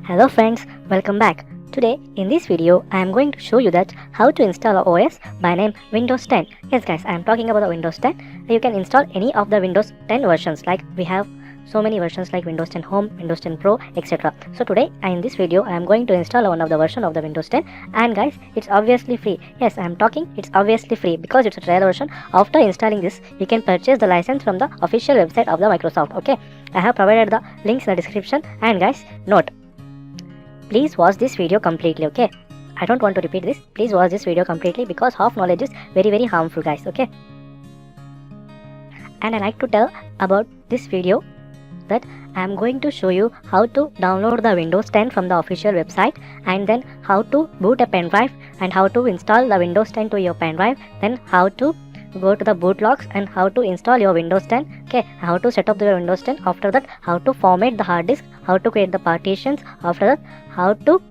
Hello friends, welcome back. Today in this video I am going to show you that how to install a OS by name Windows 10. Yes guys, I am talking about the Windows 10. You can install any of the Windows 10 versions, like we have so many versions like Windows 10 Home, Windows 10 Pro, etc. So today in this video I am going to install one of the version of the Windows 10, and guys, it's obviously free. Yes, I am talking it's obviously free because it's a trial version. After installing this, you can purchase the license from the official website of the Microsoft. Okay, I have provided the links in the description, and guys, note, please watch this video completely. Okay, I don't want to repeat this. Please watch this video completely because half knowledge is very harmful, guys. Okay, and I like to tell about this video that I am going to show you how to download the Windows 10 from the official website, and then how to boot a pen drive, and how to install the Windows 10 to your pen drive, then how to go to the boot logs and how to install your Windows 10. Okay, how to set up your Windows 10. After that, how to format the hard disk, how to create the partitions. After that, how to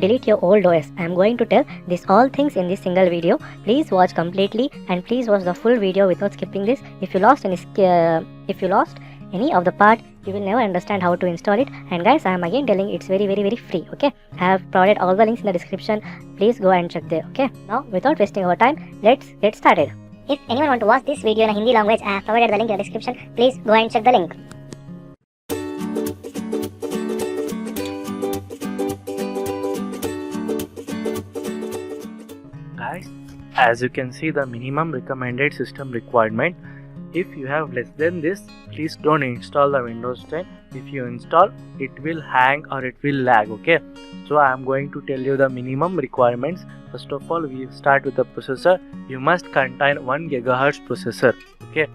delete your old OS. I am going to tell these all things in this single video. Please watch completely, and please watch the full video without skipping this. If you lost any of the part, you will never understand how to install it. And guys, I am again telling it's very free. Okay, I have provided all the links in the description. Please go and check there. Okay, now without wasting our time, let's get started. If anyone want to watch this video in a Hindi language, I have provided the link in the description. Please go and check the link. Guys, as you can see, the minimum recommended system requirement. If you have less than this, please don't install the Windows 10. If you install, it will hang or it will lag. Okay, so I am going to tell you the minimum requirements. First of all, we start with the processor. You must contain 1 GHz processor. Okay,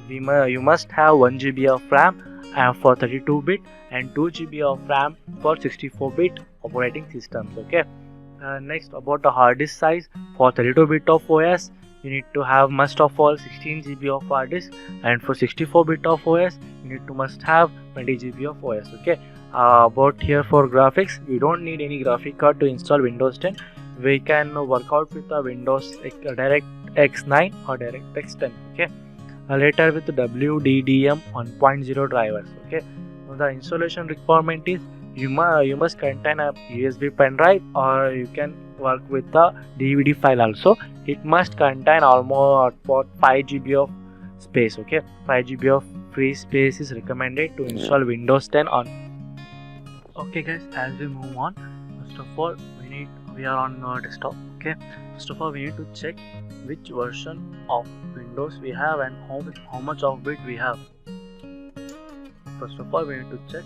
you must have 1 GB of RAM for 32-bit and 2 GB of RAM for 64-bit operating systems. Okay, next, about the hard disk size. For 32-bit of OS, you need to have must of all 16 GB of hard disk, and for 64-bit of OS, you must have 20 GB of OS. Okay, about here for graphics, we don't need any graphic card to install Windows 10. We can work out with the Windows DirectX 9 or DirectX 10. Okay, later with the WDDM 1.0 drivers. Okay, now the installation requirement is you must contain a USB pen drive, or you can work with the DVD file also. It must contain almost 5 GB of space. Okay, 5 GB of free space is recommended to install Windows 10 on. Okay guys, as we move on, first of all, we are on our desktop. Okay, first of all, we need to check which version of Windows we have and how much of bit we have. First of all, we need to check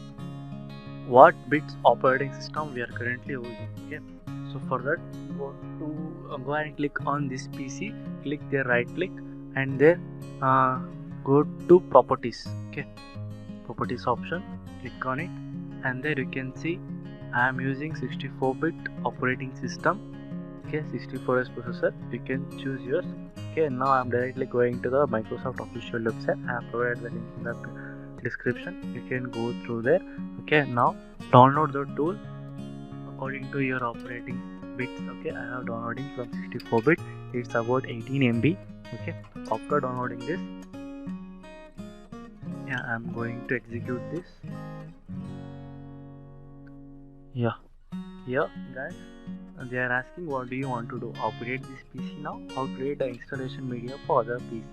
what bits operating system we are currently using. Okay, so for that, go ahead and click on this PC, click there, right click, and then go to properties. Okay, properties option, click on it, and there you can see I am using 64-bit operating system. Okay, 64S processor. You can choose yours. Okay, now I am directly going to the Microsoft official website. I have provided the link in the description. You can go through there. Okay, now download the tool according to your operating bits. Okay, I have downloading from 64-bit. It's about 18 MB. Okay, after downloading this, yeah, I am going to execute this. Here guys, they are asking what do you want to do, upgrade this PC now or create the installation media for other PC.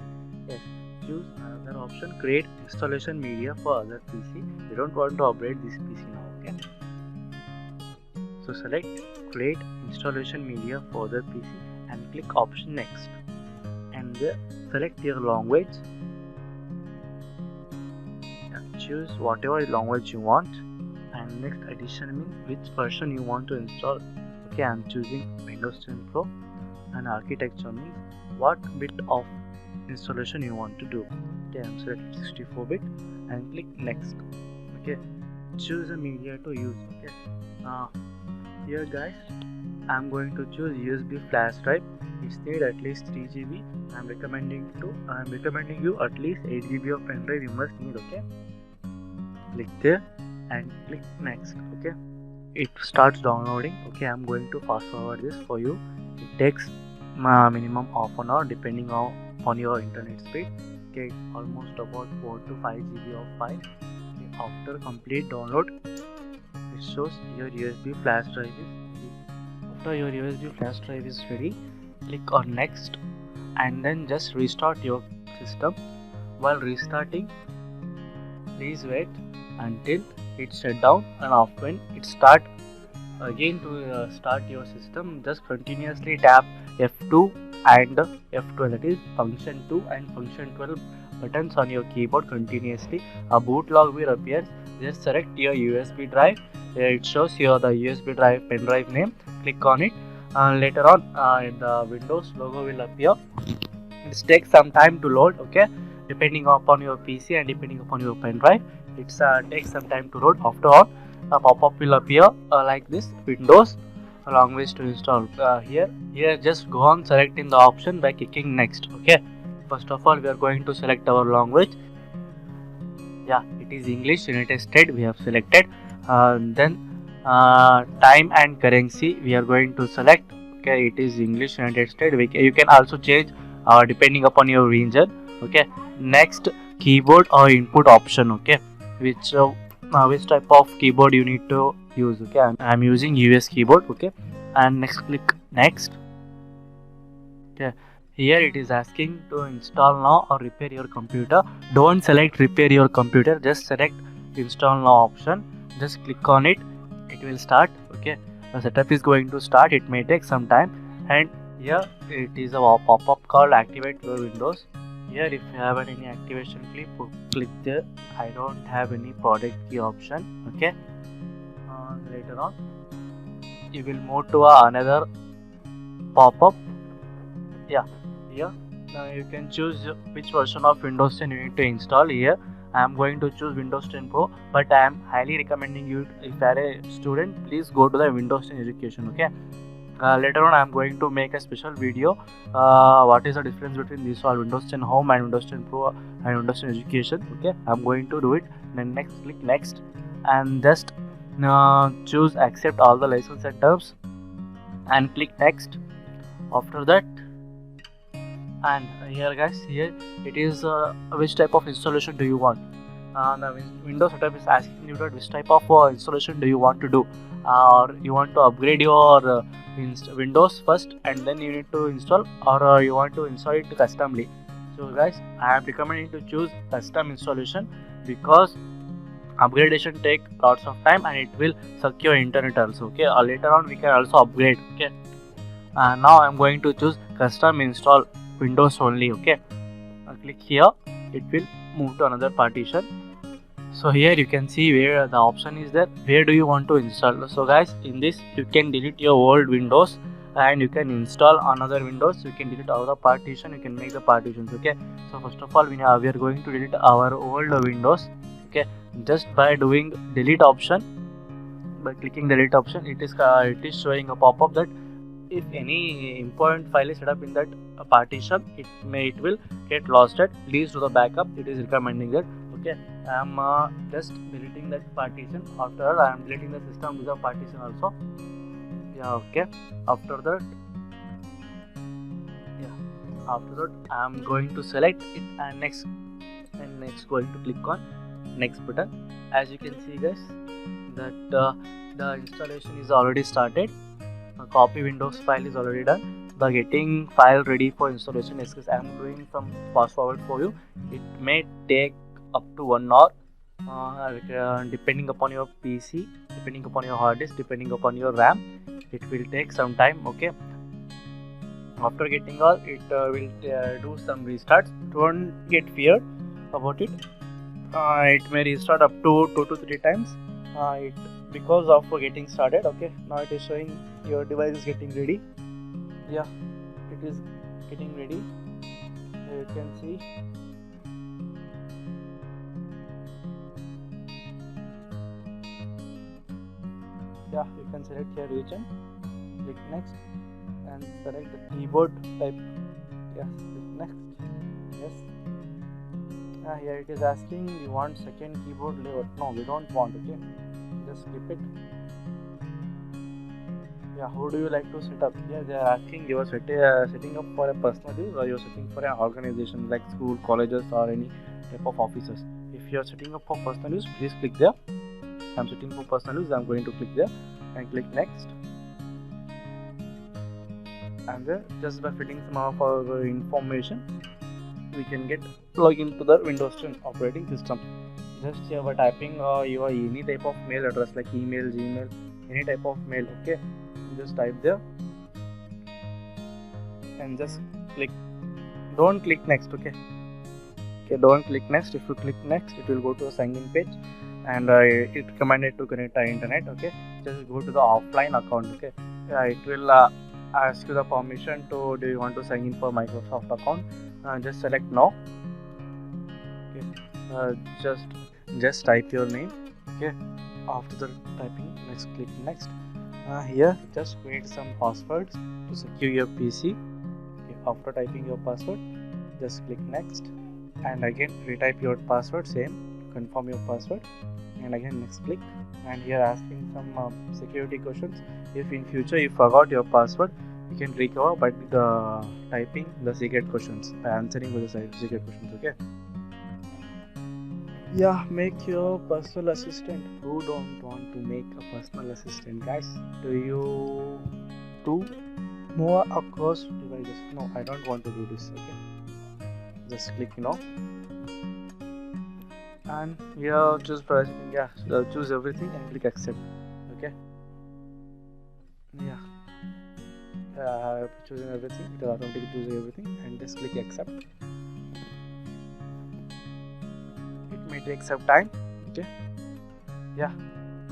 Yes, choose another option, create installation media for other PC. You don't want to upgrade this PC now. Okay, so select create installation media for other PC and click option next, and select your language and choose whatever language you want. And next, addition means which version you want to install. Okay, I am choosing Windows 10 Pro. And architecture means what bit of installation you want to do. Okay, I am selecting 64-bit and click next. Okay, choose a media to use. Okay, here guys, I am going to choose USB flash drive. It needs at least 3 GB. I am recommending you at least 8 GB of pen drive you must need. Okay, click there and click next. Okay, it starts downloading. Okay, I'm going to fast forward this for you. It takes minimum half an hour depending on your internet speed. Okay, almost about 4 to 5 GB of file. Okay, after complete download, it shows your USB flash drive is ready. After your USB flash drive is ready, click on next and then just restart your system. While restarting, please wait until it shut down, and after when it start again to start your system, just continuously tap F2 and F12, that is function 2 and function 12 buttons on your keyboard continuously. A boot log will appear. Just select your USB drive. It shows here the USB drive pen drive name. Click on it. Later on, the Windows logo will appear. It takes some time to load. Okay, depending upon your PC and depending upon your pen drive, it takes some time to load. After all, a pop-up will appear like this: Windows, a language to install. Here just go on selecting the option by clicking next. Okay, first of all we are going to select our language. Yeah, it is English United States we have selected. Then time and currency we are going to select. Okay, it is English United States. You can also change depending upon your region. Okay, next, keyboard or input option. Okay, which type of keyboard you need to use. Okay, I'm using US keyboard. Okay, and next, click next. Okay, here it is asking to install now or repair your computer. Don't select repair your computer, just select install now option. Just click on it, it will start. Okay, the setup is going to start. It may take some time, and here it is a pop-up called activate your Windows. Here if you have any activation click there. I don't have any product key option. Okay, later on you will move to another pop-up. Yeah, here now you can choose which version of Windows 10 you need to install. Here I am going to choose Windows 10 Pro, but I am highly recommending you, if you are a student, please go to the Windows 10 education. Okay, later on I am going to make a special video what is the difference between this all Windows 10 Home and Windows 10 Pro and Windows 10 education. Okay, I am going to do it. Then next, click next and just choose accept all the license and terms and click next. After that, and here guys, here it is which type of installation do you want. The Windows setup is asking you that which type of installation do you want to do, or you want to upgrade your Windows first and then you need to install, or you want to install it customly. So guys, I am recommending to choose custom installation because upgradation take lots of time and it will suck your internet also. Okay, later on we can also upgrade. Okay, now I am going to choose custom install Windows only. Okay, click here, it will move to another partition. So here you can see where the option is there, where do you want to install. So guys, in this you can delete your old Windows and you can install another Windows. You can delete other partition, you can make the partitions. Okay, so first of all we are going to delete our old Windows. Okay, just by doing delete option, by clicking delete option, it is showing a pop-up that if any important file is set up in that partition, it will get lost. Please do the backup. It is recommending that. Okay, I am just deleting that partition. After I am deleting the system without partition also. Yeah, okay. After that I am going to select it and next going to click on next button. As you can see guys, that the installation is already started. Copy Windows file is already done. The getting file ready for installation is, I am doing some fast forward for you. It may take up to 1 hour depending upon your PC, depending upon your hard disk, depending upon your RAM. It will take some time. Okay, after getting all, it will do some restarts. Don't get feared about it. It may restart up to 2 to 3 times because of getting started. Okay, now it is showing your device is getting ready. Yeah, it is getting ready. You can see. Yeah, you can select here region, click next and select the keyboard type. Yes, click next. Yes. Here it is asking you want second keyboard layout. No, we don't want. Okay, just skip it. Yeah, who do you like to set up? Yeah, they are asking you are setting up for a personal use or you are setting for an organization like school, colleges or any type of offices. If you are setting up for personal use, please click there. I'm setting for personal use. I'm going to click there and click next. And then just by filling some of our information, we can get login to the Windows 10 operating system. Just here by typing your any type of mail address like email, Gmail, any type of mail. Okay, just type there and just click. Don't click next. Okay, don't click next. If you click next, it will go to a sign in page, and it recommended to connect the internet. Okay, just go to the offline account. Okay, it will ask you the permission to do you want to sign in for Microsoft account. Just select no. Okay, just type your name. Okay, after the typing, let's click next. Here just create some passwords to secure your PC. Okay, after typing your password, just click next, and again retype your password, same, confirm your password, and again next click. And here asking some security questions. If in future you forgot your password, you can recover by the typing the secret questions, by answering with the secret questions. Okay, yeah, make your personal assistant. Who don't want to make a personal assistant, guys? Do you do more across devices? No, I don't want to do this. Okay, just click no, and here just pressing choose everything and click accept. Okay, yeah, choosing everything, it will automatically choose everything, and just click accept. It may take some time. Okay, yeah,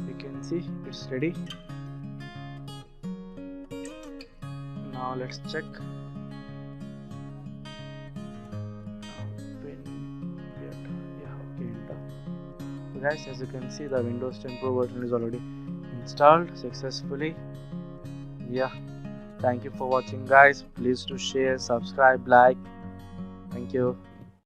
you can see it's ready. Now let's check. So guys, as you can see, the Windows 10 Pro version is already installed successfully. Yeah, thank you for watching, guys. Please do share, subscribe, like. Thank you.